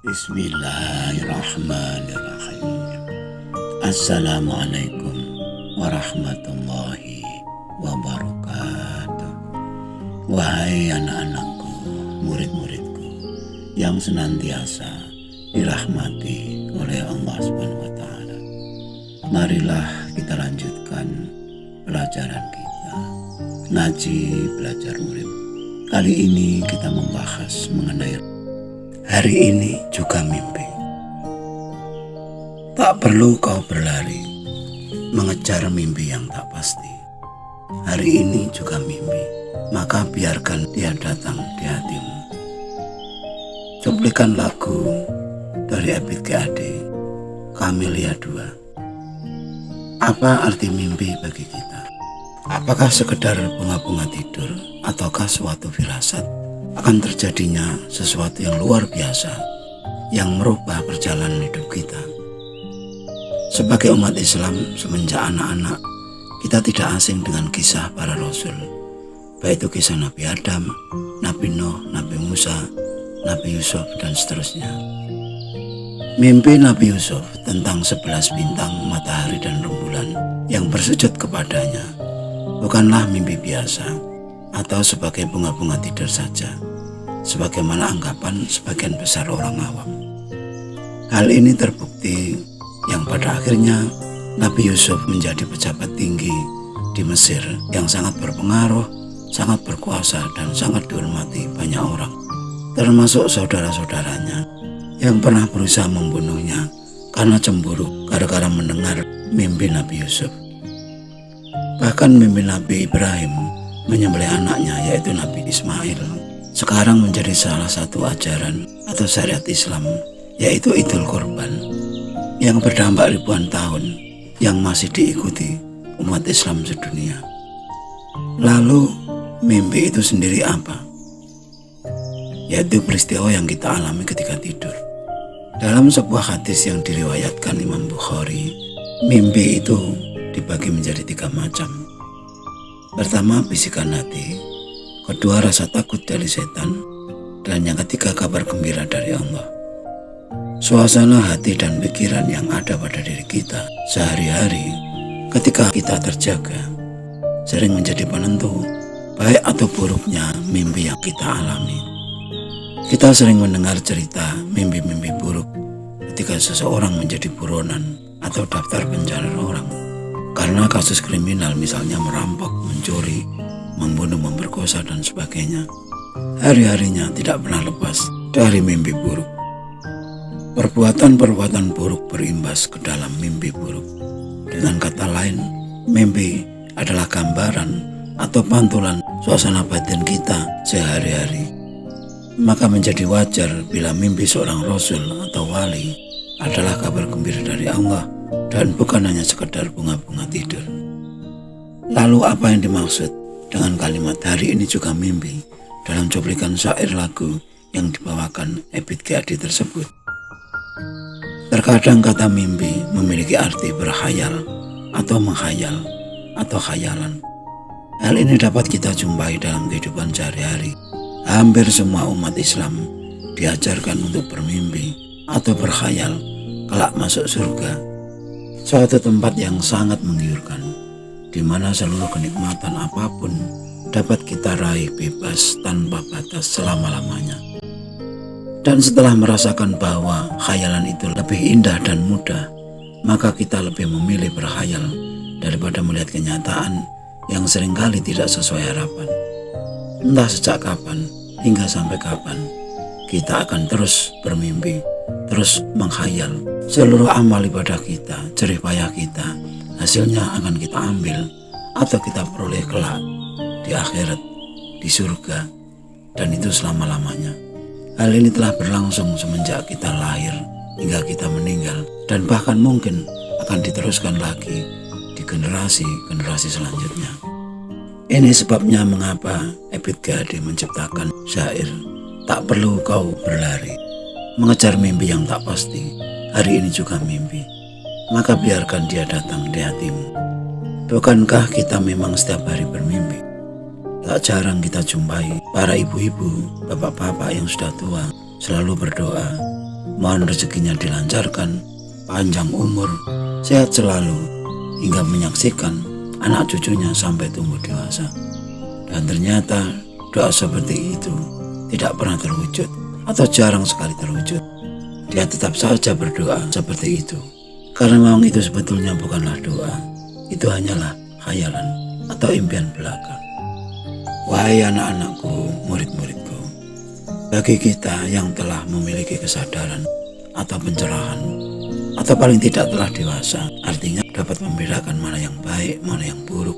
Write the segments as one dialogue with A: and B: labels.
A: Bismillahirrahmanirrahim. Assalamualaikum warahmatullahi wabarakatuh. Wahai anak-anakku, murid-muridku yang senantiasa dirahmati oleh Allah SWT. Marilah kita lanjutkan pelajaran kita, ngaji belajar murid. Kali ini kita membahas mengenai hari ini juga mimpi. Tak perlu kau berlari mengejar mimpi yang tak pasti. Hari ini juga mimpi, maka biarkan dia datang di hatimu. Cuplikan lagu dari Ebit GAD, Camellia 2. Apa arti mimpi bagi kita? Apakah sekedar bunga-bunga tidur, ataukah suatu firasat akan terjadinya sesuatu yang luar biasa yang merubah perjalanan hidup kita? Sebagai umat Islam semenjak anak-anak, kita tidak asing dengan kisah para rasul, baik itu kisah Nabi Adam, Nabi Nuh, Nabi Musa, Nabi Yusuf, dan seterusnya. Mimpi Nabi Yusuf tentang 11 bintang, matahari, dan rembulan yang bersujud kepadanya bukanlah mimpi biasa atau sebagai bunga-bunga tidur saja, sebagaimana anggapan sebagian besar orang awam. Hal ini terbukti yang pada akhirnya Nabi Yusuf menjadi pejabat tinggi di Mesir yang sangat berpengaruh, sangat berkuasa, dan sangat dihormati banyak orang, termasuk saudara-saudaranya yang pernah berusaha membunuhnya karena cemburu gara-gara mendengar mimpi Nabi Yusuf. Bahkan mimpi Nabi Ibrahim menyembelih anaknya, yaitu Nabi Ismail, sekarang menjadi salah satu ajaran atau syariat Islam, yaitu Idul Kurban, yang berdampak ribuan tahun yang masih diikuti umat Islam sedunia. Lalu mimpi itu sendiri apa? Yaitu peristiwa yang kita alami ketika tidur. Dalam sebuah hadis yang diriwayatkan Imam Bukhari, mimpi itu dibagi menjadi 3 macam. Pertama, bisikan hati. Kedua, rasa takut dari setan. Dan yang ketiga, kabar gembira dari Allah. Suasana hati dan pikiran yang ada pada diri kita sehari-hari ketika kita terjaga sering menjadi penentu baik atau buruknya mimpi yang kita alami. Kita sering mendengar cerita mimpi-mimpi buruk ketika seseorang menjadi buronan atau daftar pencarian orang karena kasus kriminal, misalnya merampok, mencuri, membunuh, memperkosa, dan sebagainya. Hari-harinya tidak pernah lepas dari mimpi buruk. Perbuatan-perbuatan buruk berimbas ke dalam mimpi buruk. Dengan kata lain, mimpi adalah gambaran atau pantulan suasana batin kita sehari-hari. Maka menjadi wajar bila mimpi seorang rasul atau wali adalah kabar gembira dari Allah dan bukan hanya sekedar bunga-bunga tidur. Lalu apa yang dimaksud dengan kalimat hari ini juga mimpi dalam cuplikan syair lagu yang dibawakan Ebit GAD tersebut? Terkadang kata mimpi memiliki arti berkhayal atau menghayal atau khayalan. Hal ini dapat kita jumpai dalam kehidupan sehari-hari. Hampir semua umat Islam diajarkan untuk bermimpi atau berkhayal kelak masuk surga, suatu tempat yang sangat menggiurkan, di mana seluruh kenikmatan apapun dapat kita raih bebas tanpa batas selama-lamanya. Dan setelah merasakan bahwa khayalan itu lebih indah dan mudah, maka kita lebih memilih berkhayal daripada melihat kenyataan yang seringkali tidak sesuai harapan. Entah sejak kapan hingga sampai kapan, kita akan terus bermimpi, terus menghayal. Seluruh amal ibadah kita, jerih payah kita, hasilnya akan kita ambil atau kita peroleh kelak di akhirat, di surga, dan itu selama-lamanya. Hal ini telah berlangsung semenjak kita lahir hingga kita meninggal, dan bahkan mungkin akan diteruskan lagi di generasi-generasi selanjutnya. Ini sebabnya mengapa Ebit GAD menciptakan syair, tak perlu kau berlari mengejar mimpi yang tak pasti. Hari ini juga mimpi, maka biarkan dia datang di hatimu. Bukankah kita memang setiap hari bermimpi? Tak jarang kita jumpai para ibu-ibu, bapak-bapak yang sudah tua selalu berdoa mohon rezekinya dilancarkan, panjang umur, sehat selalu, hingga menyaksikan anak cucunya sampai tumbuh dewasa. Dan ternyata doa seperti itu tidak pernah terwujud atau jarang sekali terwujud. Dia tetap saja berdoa seperti itu, karena memang itu sebetulnya bukanlah doa, itu hanyalah khayalan atau impian belaka. Wahai anak-anakku, murid-muridku, bagi kita yang telah memiliki kesadaran atau pencerahan, atau paling tidak telah dewasa, artinya dapat membedakan mana yang baik, mana yang buruk,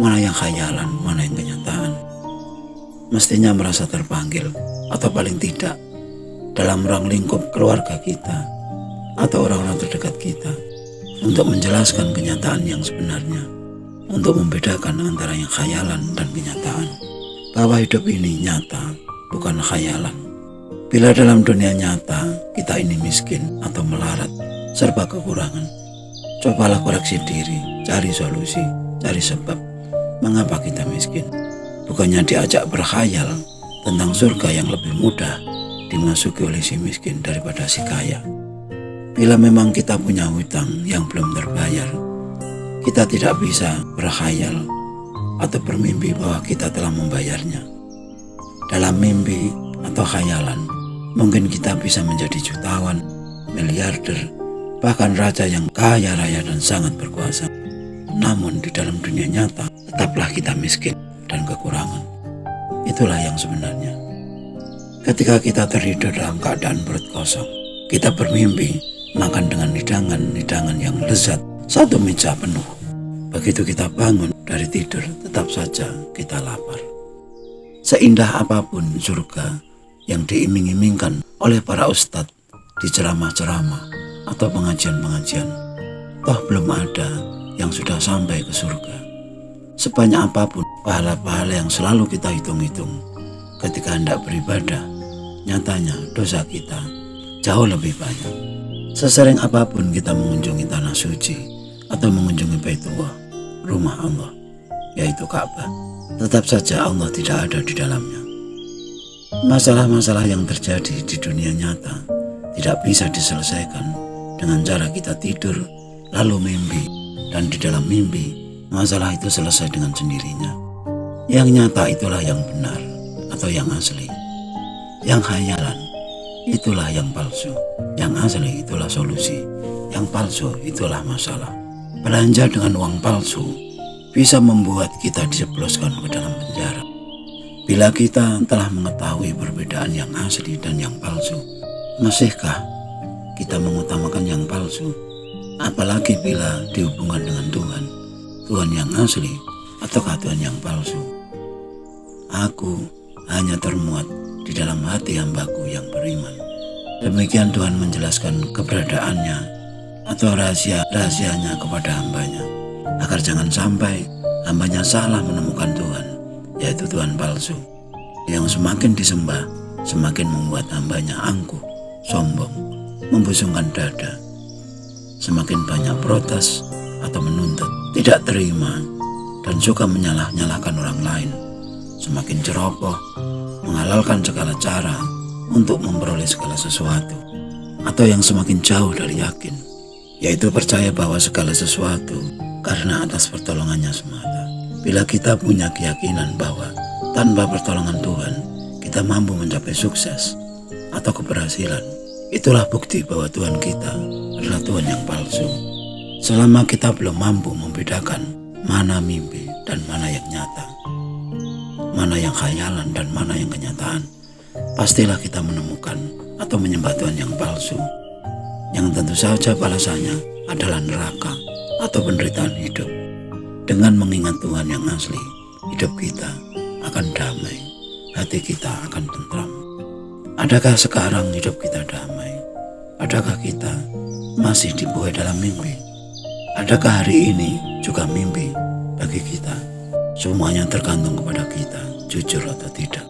A: mana yang khayalan, mana yang kenyataan, mestinya merasa terpanggil, atau paling tidak dalam ruang lingkup keluarga kita atau orang-orang terdekat kita, untuk menjelaskan kenyataan yang sebenarnya, untuk membedakan antara yang khayalan dan kenyataan, bahwa hidup ini nyata, bukan khayalan. Bila dalam dunia nyata kita ini miskin atau melarat serba kekurangan, cobalah koreksi diri, cari solusi, cari sebab mengapa kita miskin. Bukannya diajak berkhayal tentang surga yang lebih mudah dimasuki oleh si miskin daripada si kaya. Bila memang kita punya hutang yang belum terbayar, kita tidak bisa berkhayal atau bermimpi bahwa kita telah membayarnya. Dalam mimpi atau khayalan, mungkin kita bisa menjadi jutawan, miliarder, bahkan raja yang kaya raya dan sangat berkuasa. Namun di dalam dunia nyata, tetaplah kita miskin dan kekurangan. Itulah yang sebenarnya. Ketika kita tertidur dalam keadaan perut kosong, kita bermimpi makan dengan hidangan yang lezat, satu meja penuh. Begitu kita bangun dari tidur, tetap saja kita lapar. Seindah apapun surga yang diiming-imingkan oleh para ustadz di ceramah-ceramah atau pengajian-pengajian, toh belum ada yang sudah sampai ke surga. Sebanyak apapun pahala-pahala yang selalu kita hitung-hitung ketika hendak beribadah, nyatanya dosa kita jauh lebih banyak. Sesering apapun kita mengunjungi tanah suci atau mengunjungi Baitullah, rumah Allah, yaitu Ka'bah, tetap saja Allah tidak ada di dalamnya. Masalah-masalah yang terjadi di dunia nyata tidak bisa diselesaikan dengan cara kita tidur lalu mimpi, dan di dalam mimpi masalah itu selesai dengan sendirinya. Yang nyata itulah yang benar atau yang asli. Yang khayalan itulah yang palsu. Yang asli itulah solusi. Yang palsu itulah masalah. Belanja dengan uang palsu bisa membuat kita dijebloskan ke dalam penjara. Bila kita telah mengetahui perbedaan yang asli dan yang palsu, masihkah kita mengutamakan yang palsu? Apalagi bila dihubungkan dengan Tuhan, Tuhan yang asli ataukah Tuhan yang palsu? Aku hanya termuat di dalam hati hambaku yang beriman. Demikian Tuhan menjelaskan keberadaannya atau rahasia-rahasianya kepada hambanya, agar jangan sampai hambanya salah menemukan Tuhan, yaitu Tuhan palsu, yang semakin disembah semakin membuat hambanya angkuh, sombong, membusungkan dada, semakin banyak protes atau menuntut, tidak terima, dan suka menyalah-nyalahkan orang lain, semakin ceroboh, menghalalkan segala cara untuk memperoleh segala sesuatu, atau yang semakin jauh dari yakin, yaitu percaya bahwa segala sesuatu karena atas pertolongannya semata. Bila kita punya keyakinan bahwa tanpa pertolongan Tuhan kita mampu mencapai sukses atau keberhasilan, itulah bukti bahwa Tuhan kita adalah Tuhan yang palsu. Selama kita belum mampu membedakan mana mimpi dan mana yang nyata, mana yang khayalan dan mana yang kenyataan, pastilah kita menemukan atau menyembah Tuhan yang palsu, yang tentu saja balasannya adalah neraka atau penderitaan hidup. Dengan mengingat Tuhan yang asli, hidup kita akan damai, hati kita akan tentram. Adakah sekarang hidup kita damai? Adakah kita masih dibuai dalam mimpi? Adakah hari ini juga mimpi bagi kita? Semuanya tergantung kepada kita, jujur atau tidak.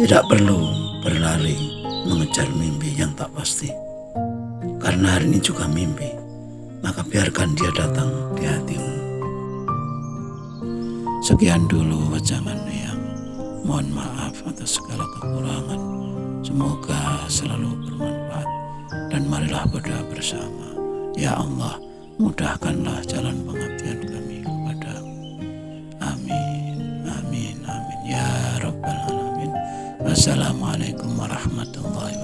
A: Tidak perlu berlari mengejar mimpi yang tak pasti. Karena hari ini juga mimpi, maka biarkan dia datang di hatimu. Sekian dulu wajangan yang mohon maaf atas segala kekurangan. Semoga selalu bermanfaat. marilah berdoa bersama. Ya Allah, mudahkanlah jalan pengabdian kami kepadamu. Amin, amin, amin. Ya Rabbal Alamin. Wassalamualaikum warahmatullahi wabarakatuh.